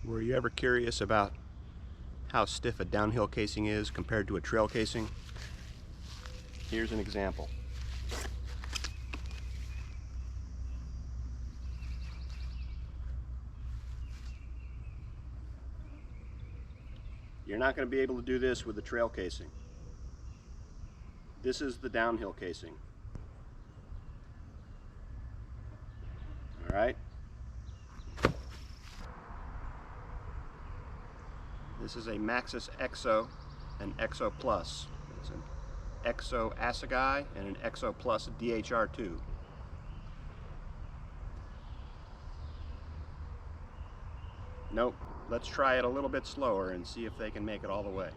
Were you ever curious about how stiff a downhill casing is compared to a trail casing? Here's an example. You're not going to be able to do this with the trail casing. This is the downhill casing. All right. This is a Maxxis EXO and EXO Plus. It's an EXO Assegai and an EXO Plus DHR2. Nope. Let's try it a little bit slower and see if they can make it all the way.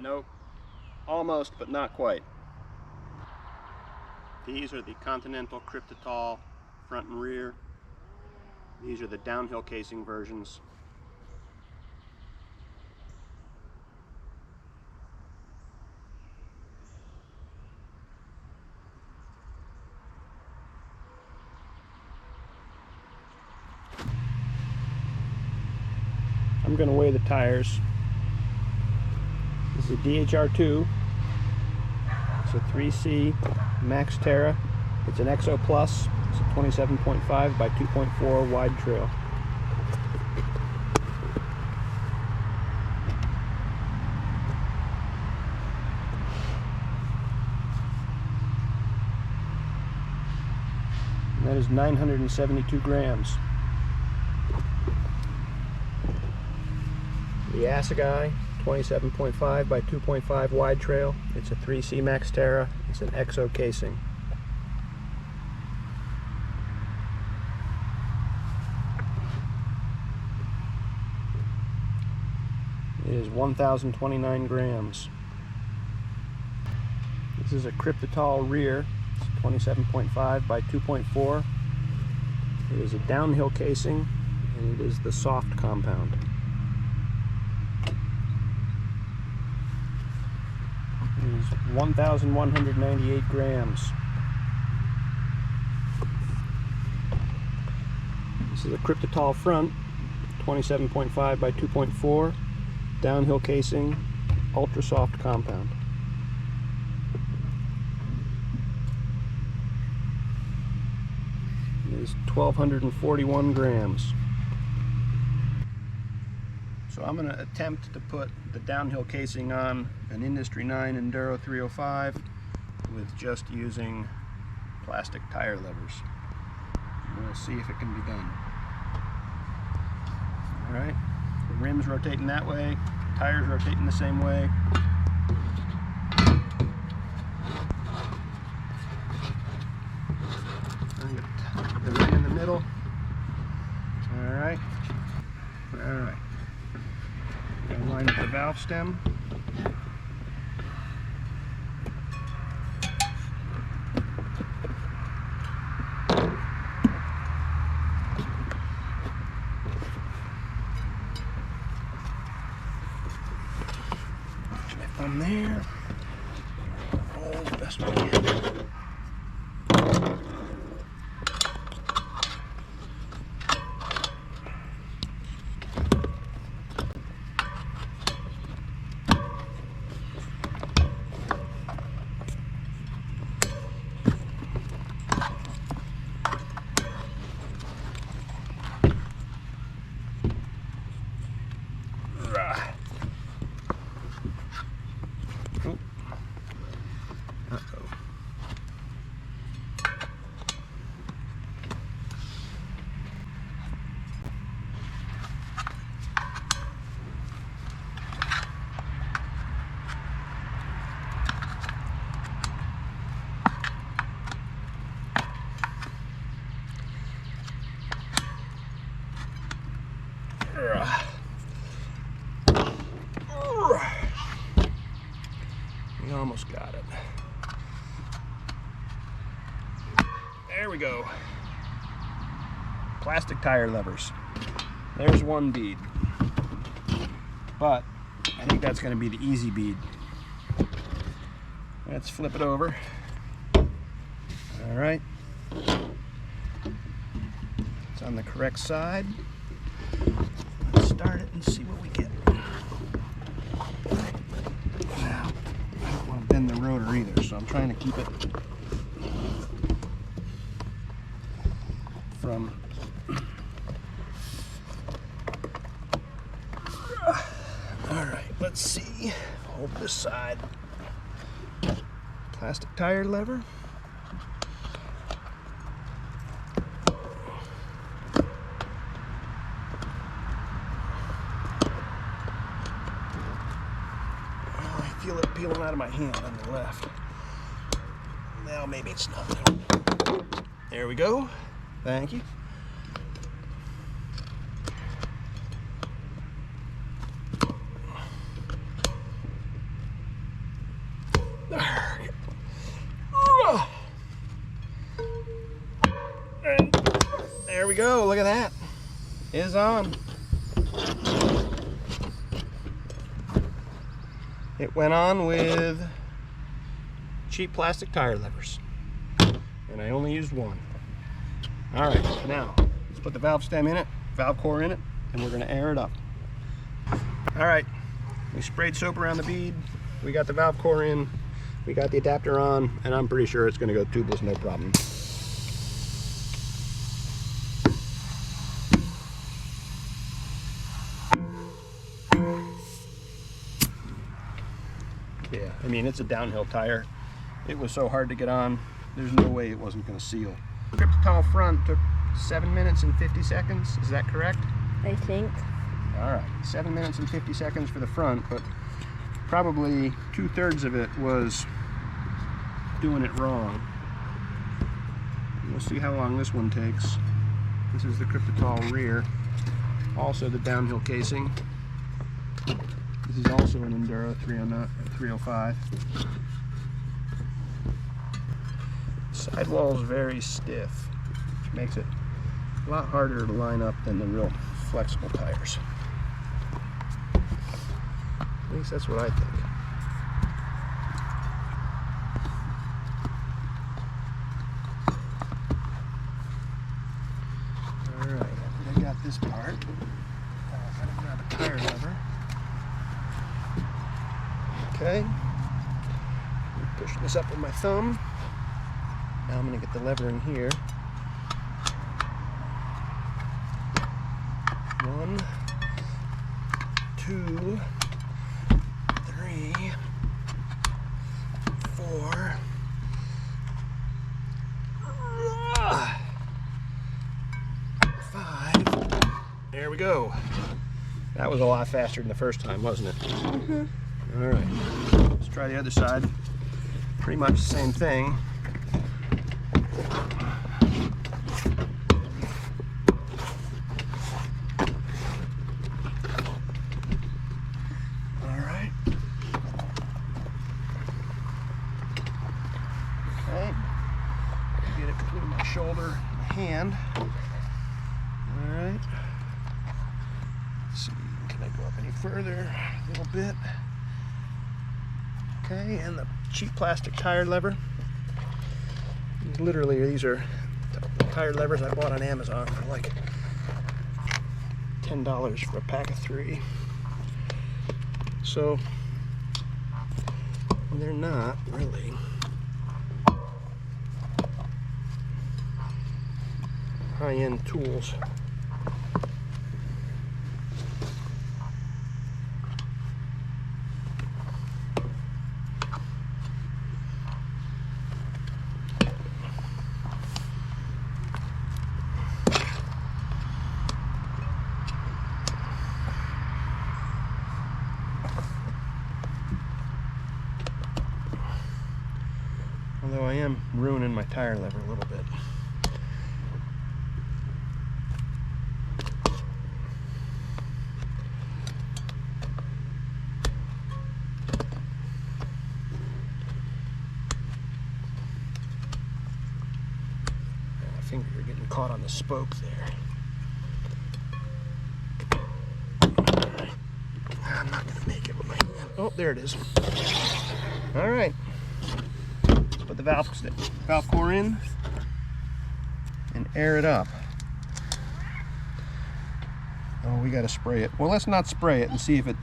Nope. Almost, but not quite. These are the Continental Kryptotal front and rear. These are the downhill casing versions. I'm going to weigh the tires. This is a DHR2. It's a 3C Max Terra. It's an EXO Plus. It's a 27.5 by 2.4 wide trail. And that is 972 grams. The Assegai, 27.5 by 2.5 wide trail. It's a 3C Max Terra. It's an EXO casing. It is 1,029 grams. This is a Kryptotal rear. It's 27.5 by 2.4. It is a downhill casing, and it is the soft compound. Is 1,198 grams. This is a Kryptotal front, 27.5 by 2.4, downhill casing, ultra soft compound. It is 1,241 grams. So I'm going to attempt to put the downhill casing on an Industry 9 Enduro 305 with just using plastic tire levers. We'll see if it can be done. Alright, the rim's rotating that way, tires rotating the same way. The rim in the middle. Alright. Alright. Line up the valve stem. Put my thumb there. Hold the best we can. We almost got it. There we go. Plastic tire levers. There's one bead. But I think that's going to be the easy bead. Let's flip it over. All right. It's on the correct side. Let's start it and see what we get. Now, I don't want to bend the rotor either, so I'm trying to keep it from all right, let's see. Hold this side. Plastic tire lever. Oh, I feel it peeling out of my hand on the left. Now maybe it's not. There we go. Thank you. And there we go. Look at that. It is on. It went on with cheap plastic tire levers. And I only used one. All right, now let's put the valve stem in it, valve core in it, and we're going to air it up. All right, we sprayed soap around the bead. We got the valve core in. We got the adapter on, and I'm pretty sure it's going to go tubeless, no problem. Yeah, I mean, it's a downhill tire. It was so hard to get on. There's no way it wasn't going to seal. Kryptotal front took 7 minutes and 50 seconds. Is that correct? I think. All right, 7 minutes and 50 seconds for the front, but probably 2/3 of it was doing it wrong. We'll see how long this one takes. This is the Kryptotal rear. Also the downhill casing. This is also an Enduro 305. Sidewall is very stiff, which makes it a lot harder to line up than the real flexible tires. At least that's what I think. Alright, I think I got this part. I'm going to grab a tire lever. Okay. Push this up with my thumb. Now I'm going to get the lever in here. 1, 2, 3, 4. There we go. That was a lot faster than the first time, wasn't it? Mm-hmm. All right. Let's try the other side. Pretty much the same thing. All right. Okay. Get it between my shoulder and my hand. All right. Let's see, can I go up any further? A little bit. Okay, and the cheap plastic tire lever. Literally, these are tire levers I bought on Amazon for like $10 for a pack of 3. So they're not really high-end tools. Although I am ruining my tire lever a little bit. My finger getting caught on the spoke there. I'm not going to make it with my hand. Oh, there it is. All right. put the valve core in and air it up. Oh, we got to spray it. Well, let's not spray it and see if it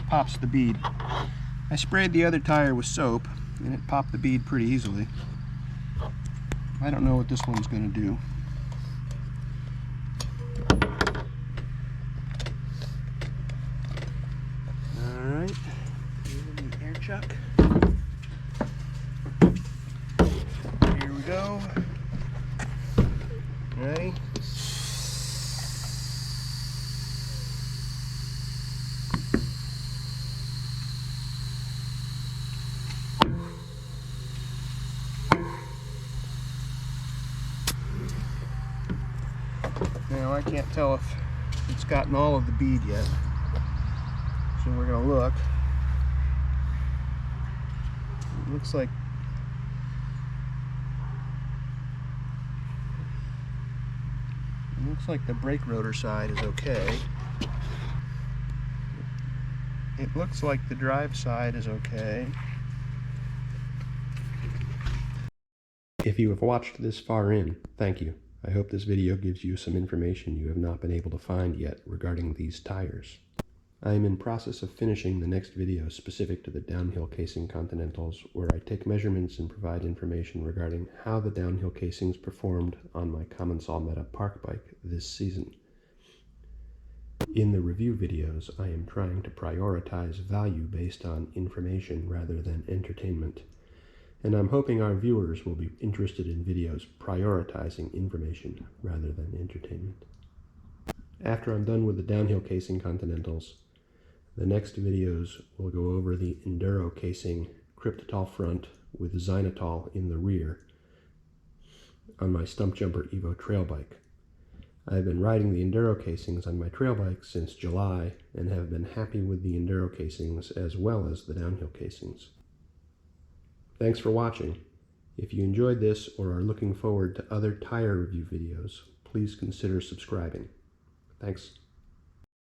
pops the bead. I sprayed the other tire with soap and it popped the bead pretty easily. I don't know what this one's going to do. Alright, the air chuck. Here we go. Ready? Now I can't tell if it's gotten all of the bead yet, so we're going to look. It looks like the brake rotor side is okay. It looks like the drive side is okay. If you have watched this far in, thank you. I hope this video gives you some information you have not been able to find yet regarding these tires. I am in process of finishing the next video specific to the downhill casing Continentals, where I take measurements and provide information regarding how the downhill casings performed on my Commencal Meta park bike this season. In the review videos, I am trying to prioritize value based on information rather than entertainment. And I'm hoping our viewers will be interested in videos prioritizing information rather than entertainment. After I'm done with the downhill casing Continentals, the next videos will go over the Enduro casing Kryptotal front with xylitol in the rear on my Stump Jumper Evo trail bike. I've been riding the Enduro casings on my trail bike since July and have been happy with the Enduro casings as well as the downhill casings. Thanks for watching. If you enjoyed this or are looking forward to other tire review videos, please consider subscribing. Thanks.